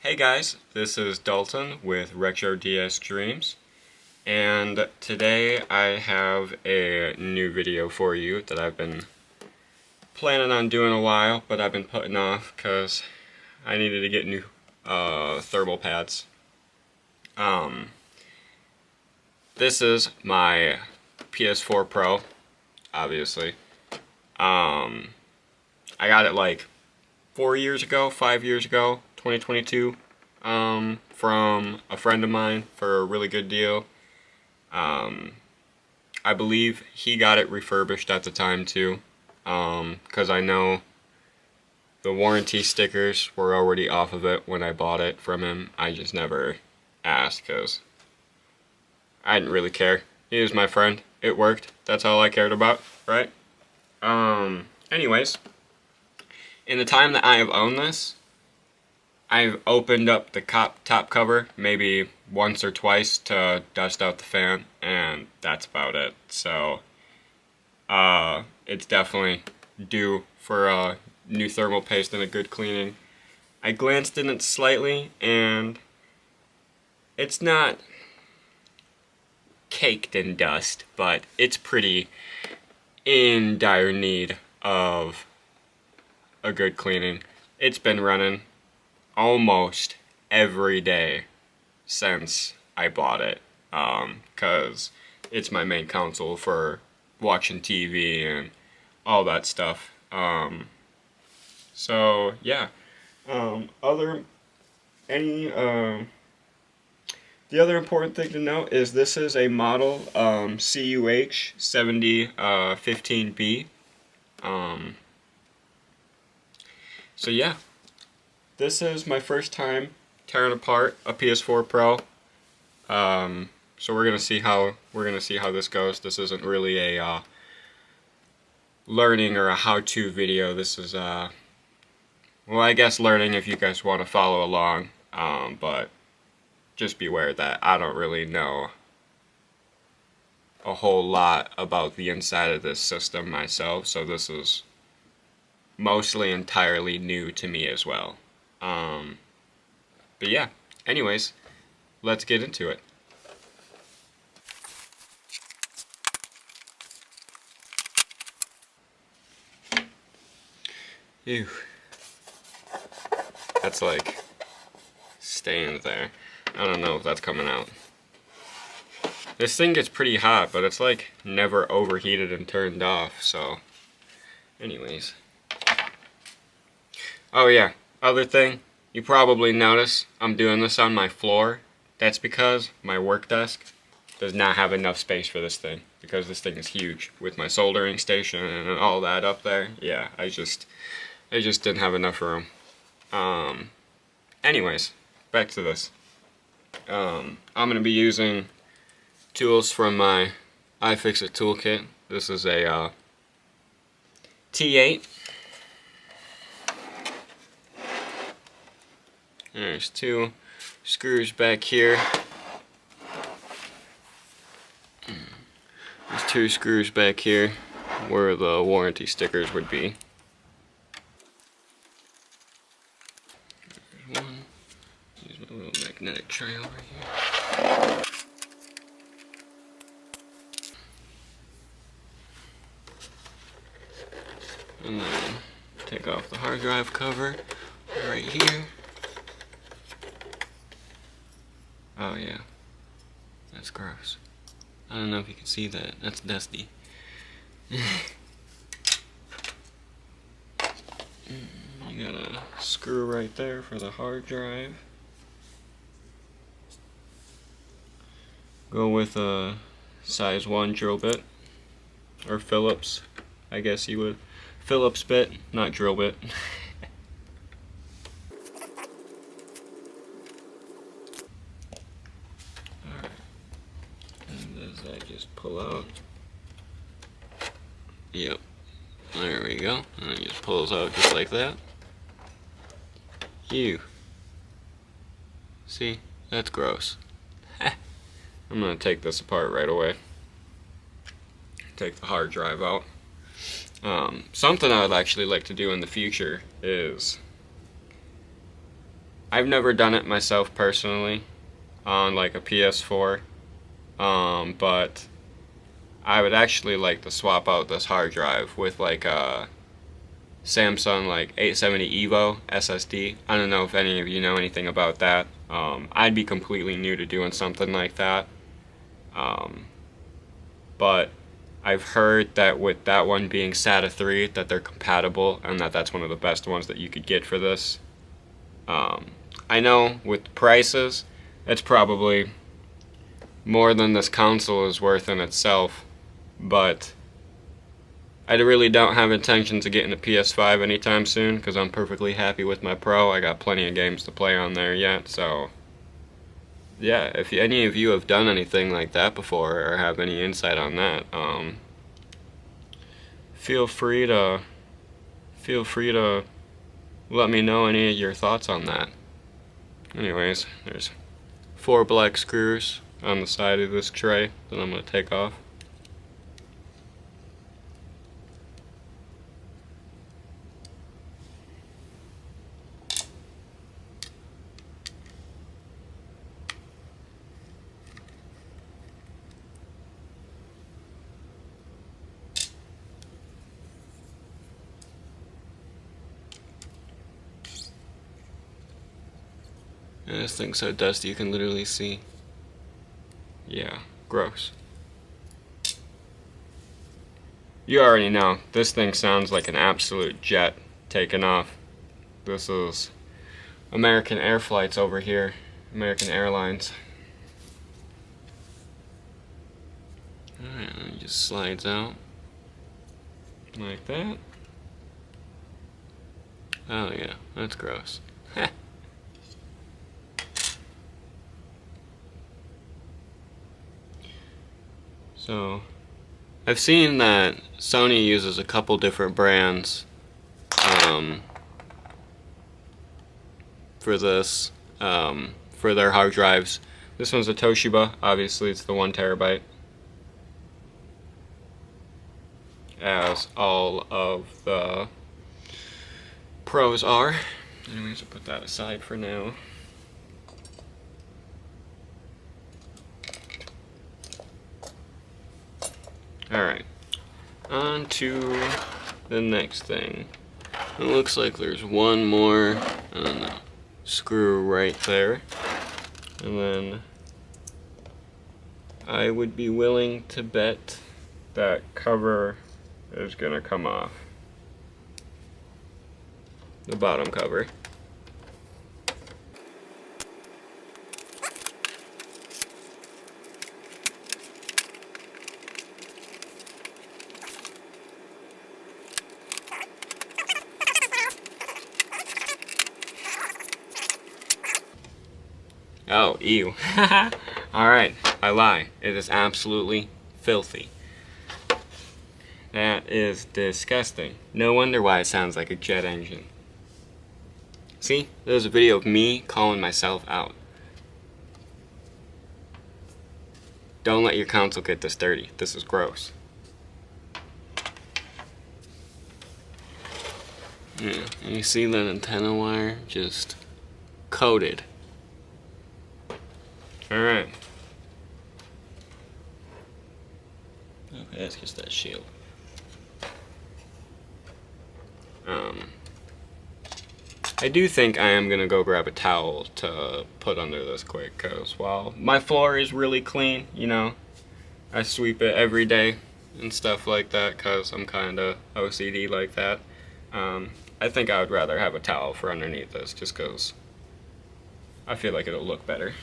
Hey guys, this is Dalton with Retro DS Dreams, and today I have a new video for you that I've been planning on doing a while, but I've been putting off because I needed to get new thermal pads. This is my PS4 Pro, obviously. I got it like 5 years ago, 2022, from a friend of mine for a really good deal. I believe he got it refurbished at the time too, because I know the warranty stickers were already off of it when I bought it from him. I just never asked because I didn't really care. He was my friend. It worked. That's all I cared about, right? Anyways, in the time that I have owned this, I've opened up the top cover maybe once or twice to dust out the fan, and that's about it. So, it's definitely due for a new thermal paste and a good cleaning. I glanced in it slightly, and it's not caked in dust, but it's pretty in dire need of a good cleaning. It's been running almost every day since I bought it, because it's my main console for watching TV and all that stuff. So yeah. The other important thing to note is this is a model CUH 7015B. So yeah, this is my first time tearing apart a PS4 Pro. So we're gonna see how this goes. This isn't really a learning or a how-to video. This is well, I guess learning if you guys want to follow along. But just beware that I don't really know a whole lot about the inside of this system myself. So this is mostly entirely new to me as well. But yeah, anyways, let's get into it. Ew. That's like staying there. I don't know if that's coming out. This thing gets pretty hot, but it's like never overheated and turned off, so anyways. Oh yeah, other thing, you probably notice I'm doing this on my floor. That's because my work desk does not have enough space for this thing, because this thing is huge with my soldering station and all that up there. Yeah, I just didn't have enough room. Anyways, back to this. I'm gonna be using tools from my iFixit toolkit. This is a T8. There's 2 screws back here. There's 2 screws back here where the warranty stickers would be. There's one. Use my little magnetic tray over here. And then take off the hard drive cover right here. Oh yeah, that's gross. I don't know if you can see that. That's dusty. You got a screw right there for the hard drive. Go with a size 1 drill bit, or Phillips, I guess you would. Phillips bit, not drill bit. Alright, and does that just pull out? Yep, there we go, and it just pulls out just like that. Ew. See, that's gross. I'm gonna take this apart right away. Take the hard drive out. Something I would actually like to do in the future is I've never done it myself personally on like a PS4, but I would actually like to swap out this hard drive with like a Samsung like 870 EVO SSD. I don't know if any of you know anything about that. I'd be completely new to doing something like that. But I've heard that with that one being SATA 3 that they're compatible and that that's one of the best ones that you could get for this. I know with prices, it's probably more than this console is worth in itself, but I really don't have intentions of getting a PS5 anytime soon because I'm perfectly happy with my Pro. I got plenty of games to play on there yet, so yeah, if any of you have done anything like that before or have any insight on that, feel free to let me know any of your thoughts on that. Anyways, there's 4 black screws on the side of this tray that I'm going to take off. And this thing's so dusty you can literally see. Yeah, gross. You already know, this thing sounds like an absolute jet taking off. This is American Air Flights over here, American Airlines. Alright, and it just slides out like that. Oh yeah, that's gross. So, I've seen that Sony uses a couple different brands for this, for their hard drives. This one's a Toshiba, obviously it's the 1 terabyte. As all of the Pros are. Anyways, I'll put that aside for now. Alright, on to the next thing. It looks like there's one more, I don't know, screw right there. And then I would be willing to bet that cover is gonna come off. The bottom cover. Oh, ew. Alright, I lie. It is absolutely filthy. That is disgusting. No wonder why it sounds like a jet engine. See? There's a video of me calling myself out. Don't let your console get this dirty. This is gross. Yeah, and you see that antenna wire just coated. Alright. Okay, that's just that shield. I do think I am gonna go grab a towel to put under this quick, cause while my floor is really clean, you know, I sweep it every day and stuff like that, cause I'm kinda OCD like that. I think I would rather have a towel for underneath this, just cause I feel like it'll look better.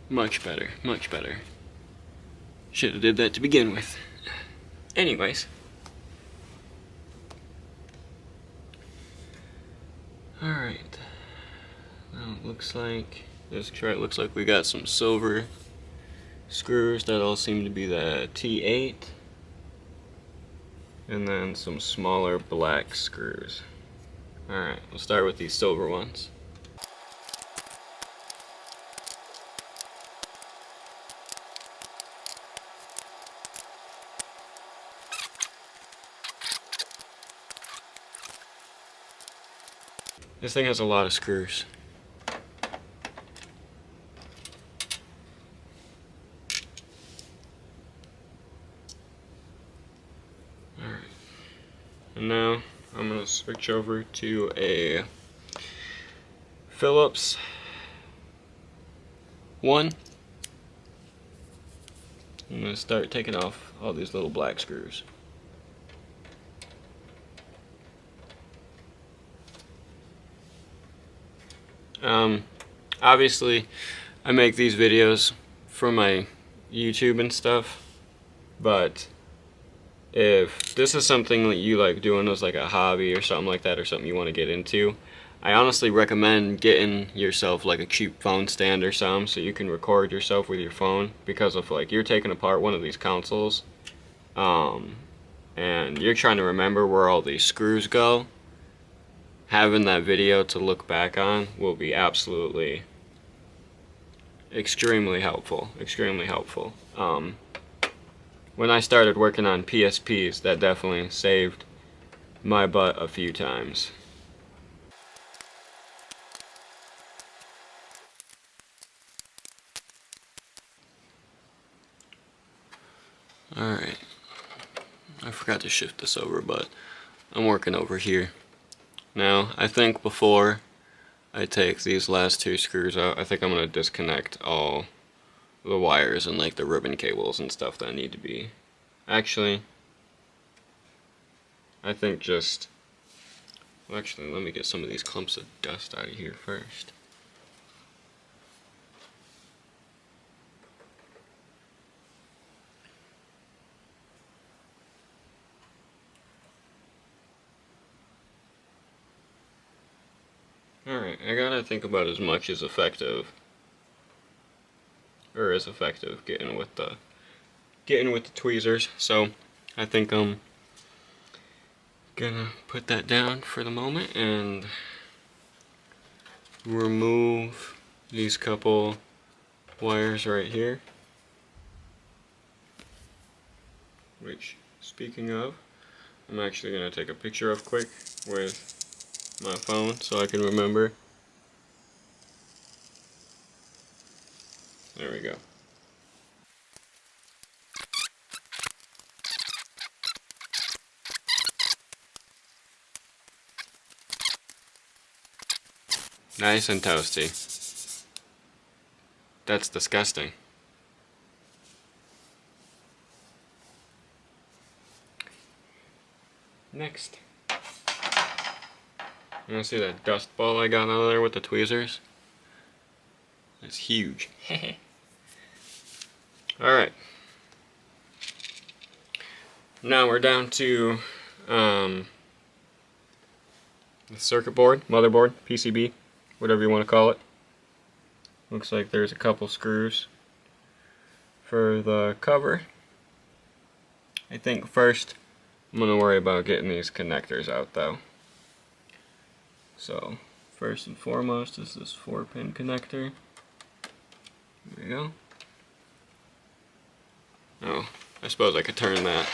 Much better, much better. Should've did that to begin with. Anyways. Alright. Now it looks like this chart looks like we got some silver screws that all seem to be the T8. And then some smaller black screws. Alright, we'll start with these silver ones. This thing has a lot of screws. Alright. And now I'm going to switch over to a Phillips one. I'm going to start taking off all these little black screws. Obviously, I make these videos for my YouTube and stuff, but if this is something that you like doing as like a hobby or something like that, or something you want to get into, I honestly recommend getting yourself like a cheap phone stand or something so you can record yourself with your phone, because if like you're taking apart one of these consoles and you're trying to remember where all these screws go, having that video to look back on will be absolutely extremely helpful. When I started working on PSPs, that definitely saved my butt a few times. Alright, I forgot to shift this over, but I'm working over here. Now, I think before I take these last two screws out, I think I'm going to disconnect all the wires and like the ribbon cables and stuff that need to be. Actually, I think just, well, actually, let me get some of these clumps of dust out of here first. Alright, I gotta think about as much as effective, or as effective getting with the tweezers. So I think I'm gonna put that down for the moment and remove these couple wires right here. Which, speaking of, I'm actually gonna take a picture of quick with my phone so I can remember. There we go. Nice and toasty. That's disgusting. Next. You wanna see that dust ball I got out of there with the tweezers? It's huge. Alright. Now we're down to the circuit board, motherboard, PCB, whatever you want to call it. Looks like there's a couple screws for the cover. I think first I'm going to worry about getting these connectors out though. So first and foremost is this 4-pin connector. There we go. Oh, I suppose I could turn that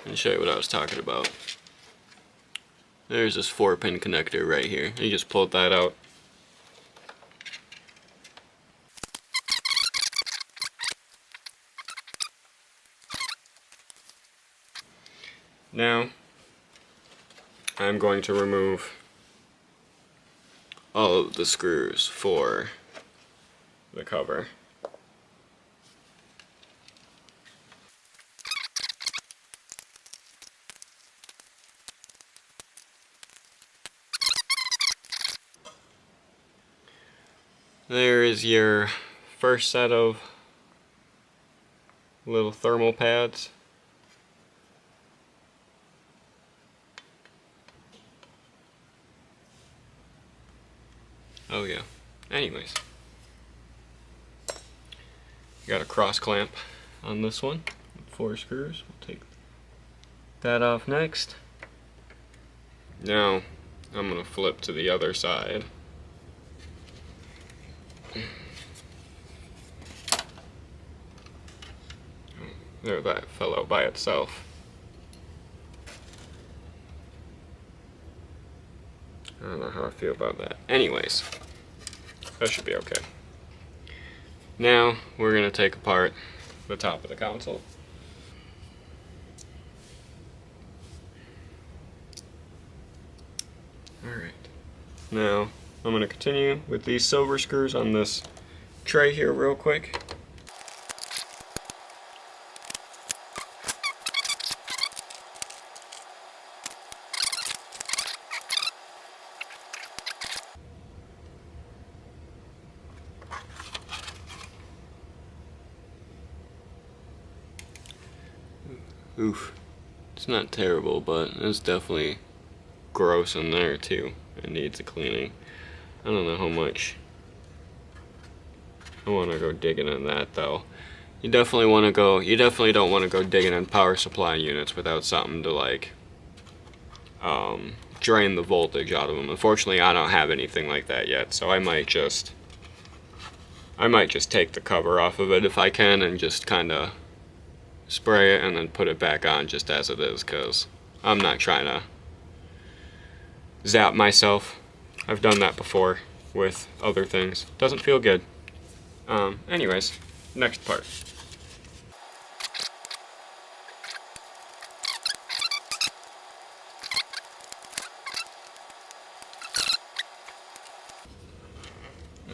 and show you what I was talking about. There's this 4-pin connector right here. You just pulled that out. Now, I'm going to remove all of the screws for the cover. There is your first set of little thermal pads. Oh yeah. Anyways. Got a cross clamp on this one with 4 screws. We'll take that off next. Now I'm going to flip to the other side. There, that fell out by itself. don't know how I feel about that. Anyways, that should be okay. Now we're gonna take apart the top of the console. Alright. Now I'm gonna continue with these silver screws on this tray here real quick. Oof. It's not terrible, but it's definitely gross in there too. It needs a cleaning. I don't know how much I want to go digging in that though. You definitely don't want to go digging in power supply units without something to like drain the voltage out of them. Unfortunately, I don't have anything like that yet, so I might just take the cover off of it if I can and just kind of spray it and then put it back on just as it is, because I'm not trying to zap myself. I've done that before with other things. Doesn't feel good. Anyways, next part.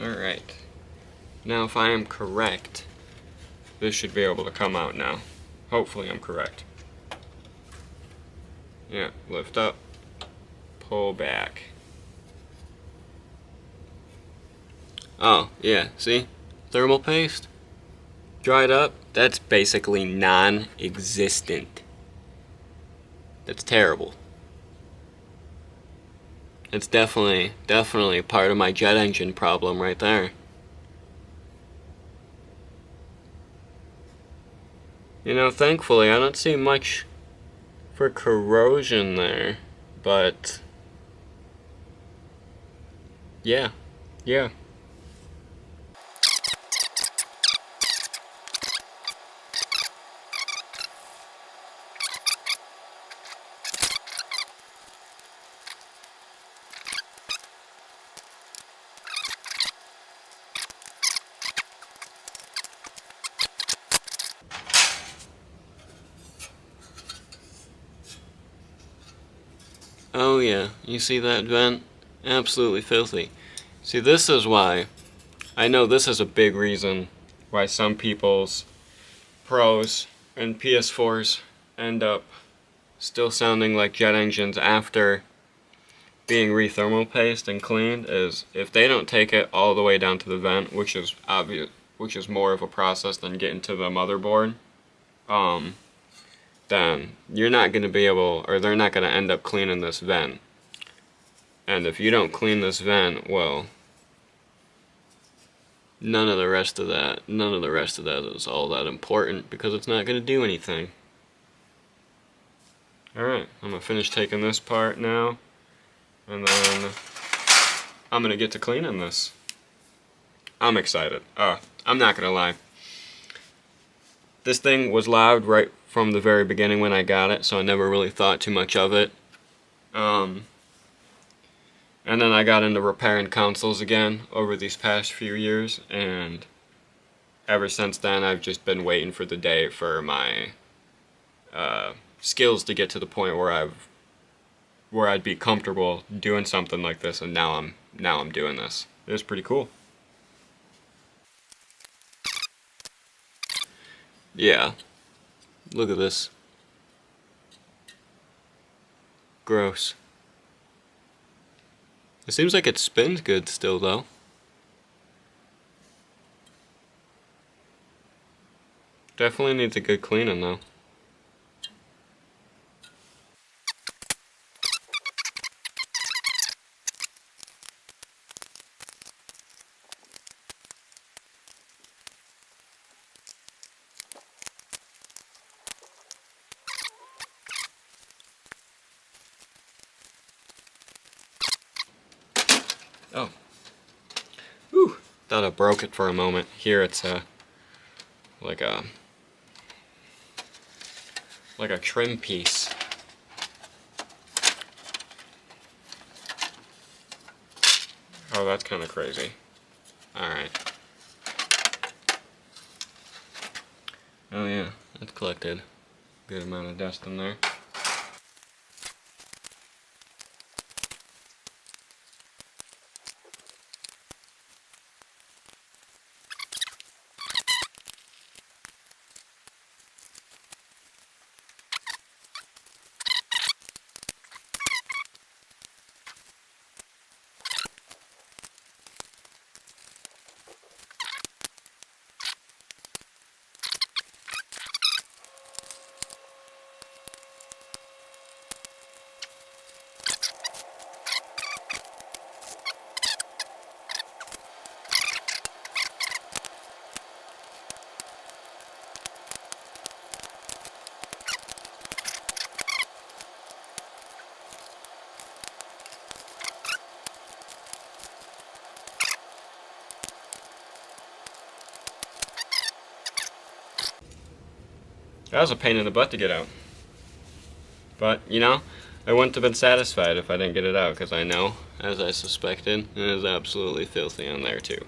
Alright. Now if I am correct, this should be able to come out now. Hopefully I'm correct. Yeah, lift up, pull back. Oh, yeah, see? Thermal paste? Dried up? That's basically non-existent. That's terrible. It's definitely part of my jet engine problem right there. You know, thankfully, I don't see much for corrosion there, but yeah. Oh yeah, you see that vent? Absolutely filthy. See, this is why, I know this is a big reason why some people's Pros and PS4s end up still sounding like jet engines after being re-thermal paste and cleaned, is if they don't take it all the way down to the vent, which is obvious, which is more of a process than getting to the motherboard, then you're not going to be able, or they're not going to end up cleaning this vent. And if you don't clean this vent, well, none of the rest of that is all that important, because it's not going to do anything. Alright, I'm going to finish taking this part now, and then I'm going to get to cleaning this. I'm excited. I'm not going to lie. This thing was loud right from the very beginning when I got it, so I never really thought too much of it. And then I got into repairing consoles again over these past few years, and ever since then I've just been waiting for the day for my skills to get to the point where I'd be comfortable doing something like this, and now I'm doing this. It's pretty cool. Yeah. Look at this. Gross. It seems like it spins good still, though. Definitely needs a good cleaning, though. Oh. Whew. Thought I broke it for a moment. Here it's like a trim piece. Oh, that's kind of crazy. Alright. Oh yeah, that's collected a good amount of dust in there. That was a pain in the butt to get out. But, you know, I wouldn't have been satisfied if I didn't get it out, because I know, as I suspected, it is absolutely filthy on there too.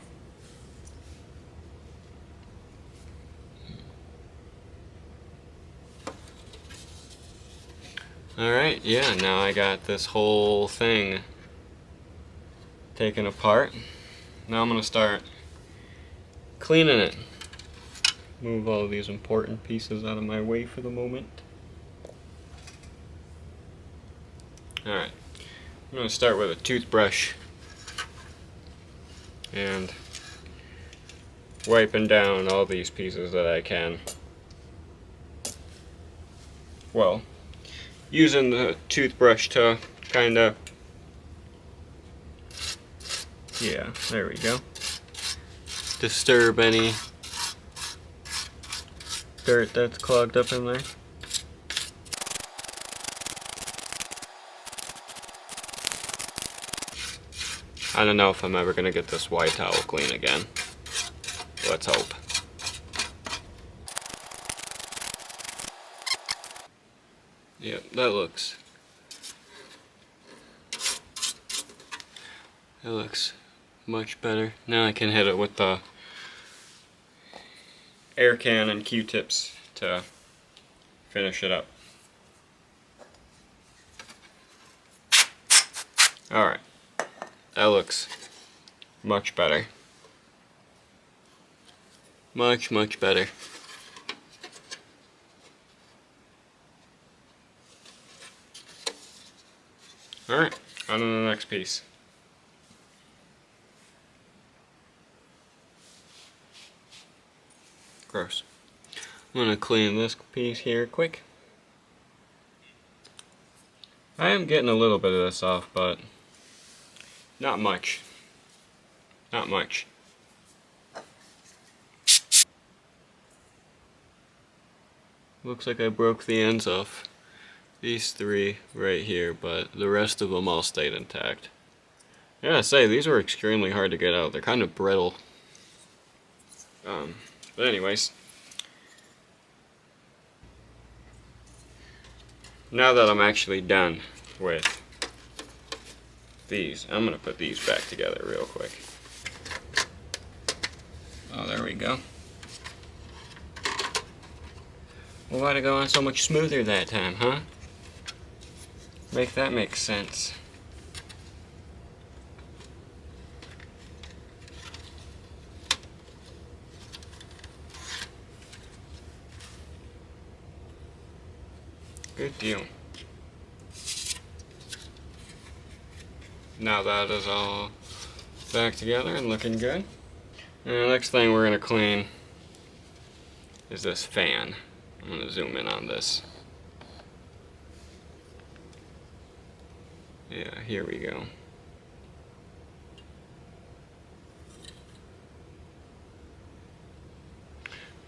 Alright, yeah, now I got this whole thing taken apart. Now I'm going to start cleaning it. Move all these important pieces out of my way for the moment. Alright, I'm going to start with a toothbrush and wiping down all these pieces that I can. Well, using the toothbrush to kind of, yeah, there we go, disturb any dirt that's clogged up in there. I don't know if I'm ever going to get this white towel clean again. Let's hope. Yep, that looks much better. Now I can hit it with the air can and Q-tips to finish it up. Alright, that looks much better. Much, much better. Alright, on to the next piece. Gross. I'm gonna clean this piece here quick. I am getting a little bit of this off, but not much. Not much. Looks like I broke the ends off these three right here, but the rest of them all stayed intact. I gotta say, these were extremely hard to get out. They're kind of brittle. But anyways, now that I'm actually done with these, I'm gonna put these back together real quick. Oh, there we go. Well, why'd it go on so much smoother that time, huh? Make that make sense. Good deal. Now that is all back together and looking good. And the next thing we're going to clean is this fan. I'm going to zoom in on this. Yeah, here we go.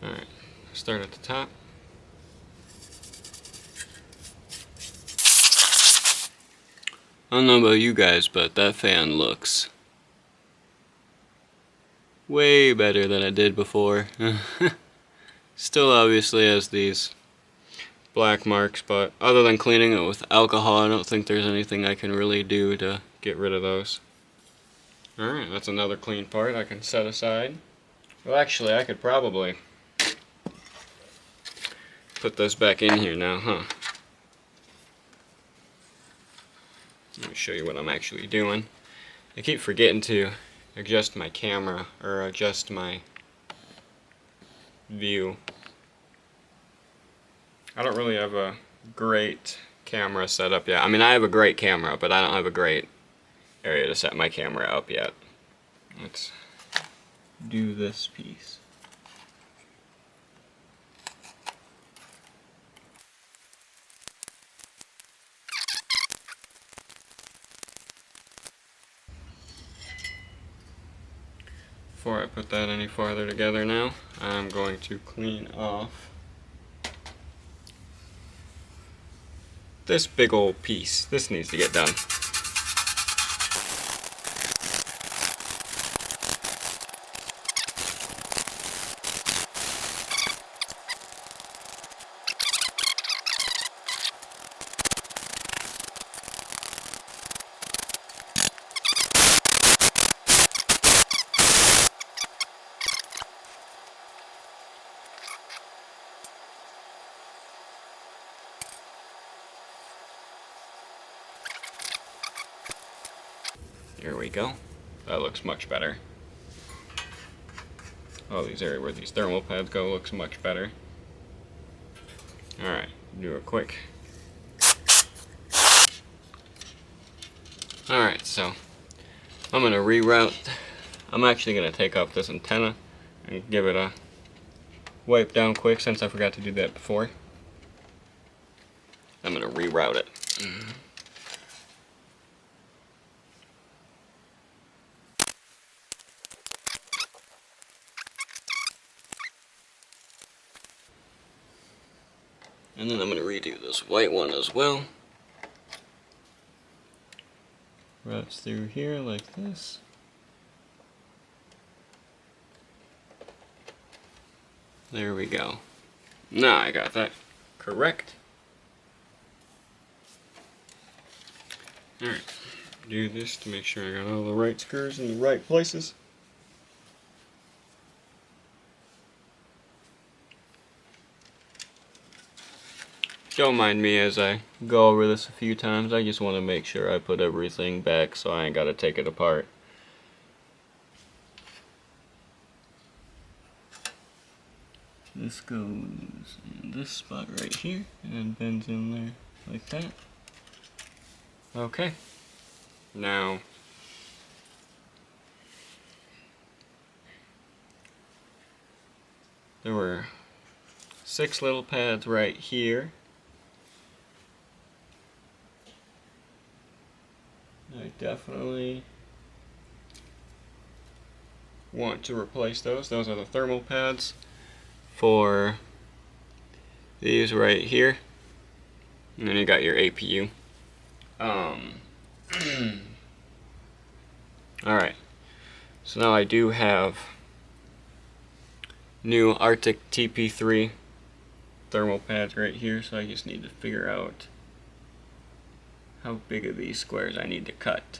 Alright, start at the top. I don't know about you guys, but that fan looks way better than it did before. Still obviously has these black marks, but other than cleaning it with alcohol, I don't think there's anything I can really do to get rid of those. Alright, that's another clean part I can set aside. Well, actually, I could probably put this back in here now, huh? Let me show you what I'm actually doing. I keep forgetting to adjust my camera, or adjust my view. I don't really have a great camera set up yet. I mean, I have a great camera, but I don't have a great area to set my camera up yet. Let's do this piece. Before I put that any farther together now, I'm going to clean off this big old piece. This needs to get done. Here we go. That looks much better. Oh, these area where these thermal pads go looks much better. Alright, do a quick. Alright, so I'm going to reroute. I'm actually going to take off this antenna and give it a wipe down quick since I forgot to do that before. I'm going to reroute it. And then I'm going to redo this white one as well. Routes through here like this. There we go. Now I got that correct. Alright, do this to make sure I got all the right screws in the right places. Don't mind me as I go over this a few times. I just want to make sure I put everything back so I ain't got to take it apart. This goes in this spot right here and bends in there like that. Okay. Now, there were 6 little pads right here. I definitely want to replace those. Those are the thermal pads for these right here. And then you got your APU. Alright, so now I do have new Arctic TP3 thermal pads right here, so I just need to figure out how big of these squares I need to cut.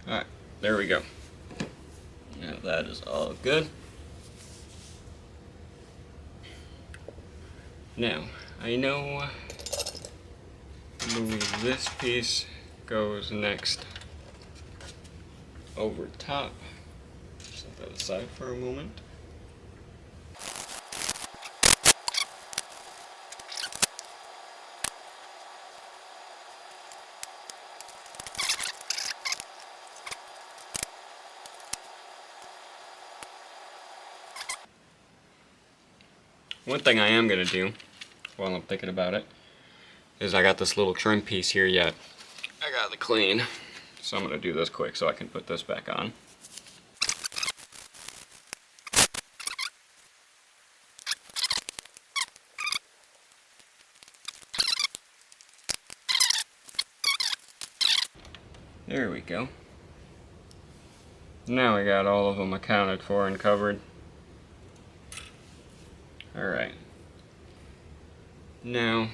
Alright, there we go. Now that is all good. Now, I know this piece goes next over top. Set that aside for a moment. one thing I am going to do, while I'm thinking about it, is I got this little trim piece here yet. I got to clean. So I'm going to do this quick so I can put this back on. There we go. Now we got all of them accounted for and covered. Alright. Now,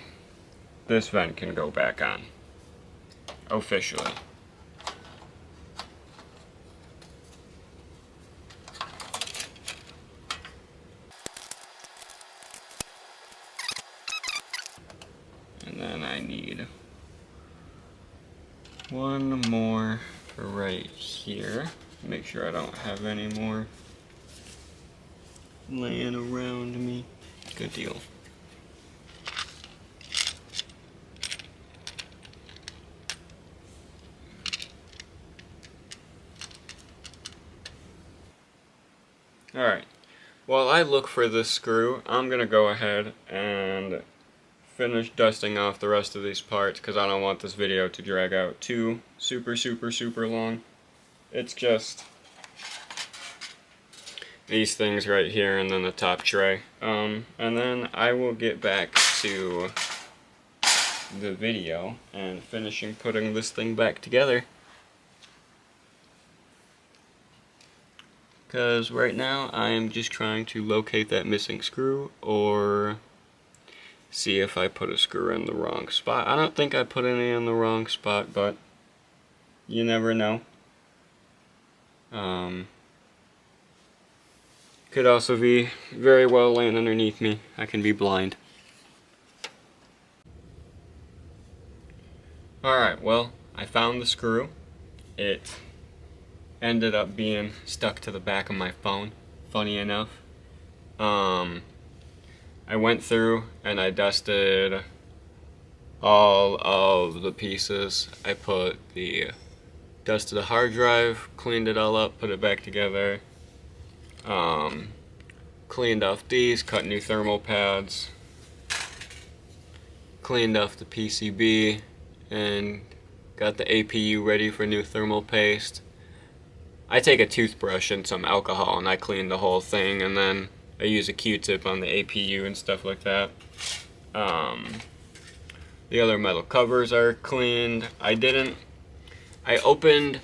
this vent can go back on. Officially. And then I need one more right here. Make sure I don't have any more laying around me. Good deal. Alright, while I look for this screw, I'm going to go ahead and finish dusting off the rest of these parts because I don't want this video to drag out too super long. It's just these things right here and then the top tray. And then I will get back to the video and finishing putting this thing back together. Because right now I am just trying to locate that missing screw or see if I put a screw in the wrong spot. I don't think I put any in the wrong spot, but you never know. Could also be very well laying underneath me. I can be blind. Alright, well, I found the screw. It ended up being stuck to the back of my phone, funny enough. I went through and I dusted all of the pieces. I dusted the hard drive, cleaned it all up, put it back together. Cleaned off these, cut new thermal pads, cleaned off the PCB, and got the APU ready for new thermal paste. I take a toothbrush and some alcohol and I clean the whole thing, and then I use a Q-tip on the APU and stuff like that. The other metal covers are cleaned. I opened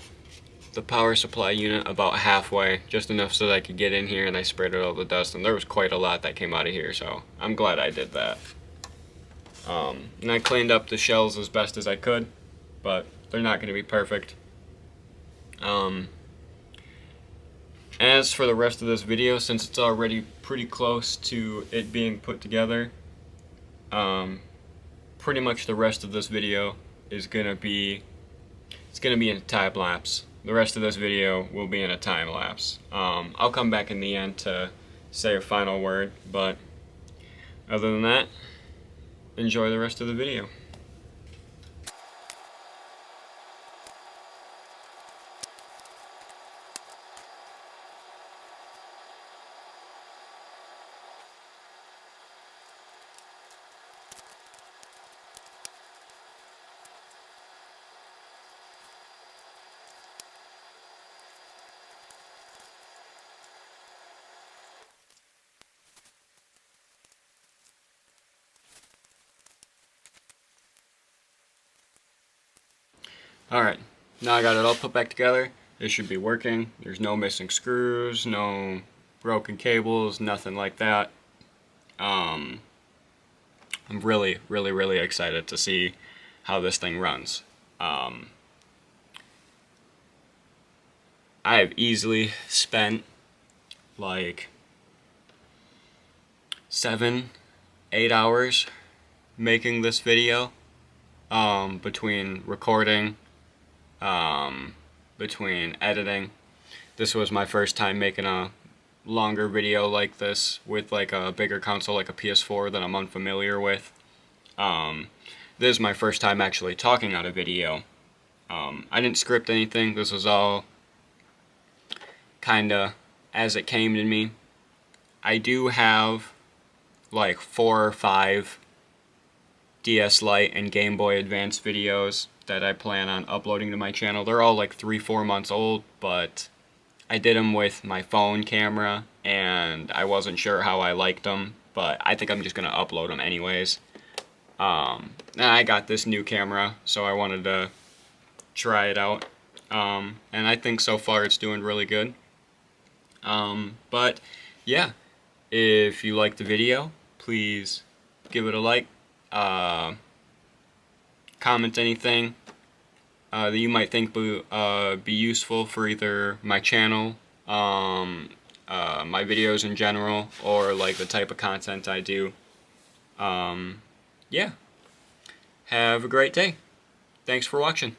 the power supply unit about halfway, just enough so that I could get in here, and I sprayed all the dust, and there was quite a lot that came out of here, so I'm glad I did that. And I cleaned up the shells as best as I could, but they're not going to be perfect. As for the rest of this video, since it's already pretty close to it being put together, pretty much the rest of this video is going to be in a time lapse. The rest of this video will be in a time lapse. I'll come back in the end to say a final word, but other than that, enjoy the rest of the video. Alright, now I got it all put back together. It should be working. There's no missing screws, no broken cables, nothing like that. I'm really excited to see how this thing runs. I have easily spent like 7-8 hours making this video, between recording, between editing. This was my first time making a longer video like this with like a bigger console like a PS4 that I'm unfamiliar with. This is my first time actually talking on a video. I didn't script anything. This was all kinda as it came to me. I do have like 4 or 5 DS Lite and Game Boy Advance videos that I plan on uploading to my channel. They're all like 3-4 months old, but I did them with my phone camera, and I wasn't sure how I liked them, but I think I'm just going to upload them anyways. And I got this new camera, so I wanted to try it out. And I think so far it's doing really good. But yeah, if you liked the video, please give it a like. Comment anything that you might think be useful for either my channel, my videos in general, or like the type of content I do. Yeah. Have a great day. Thanks for watching.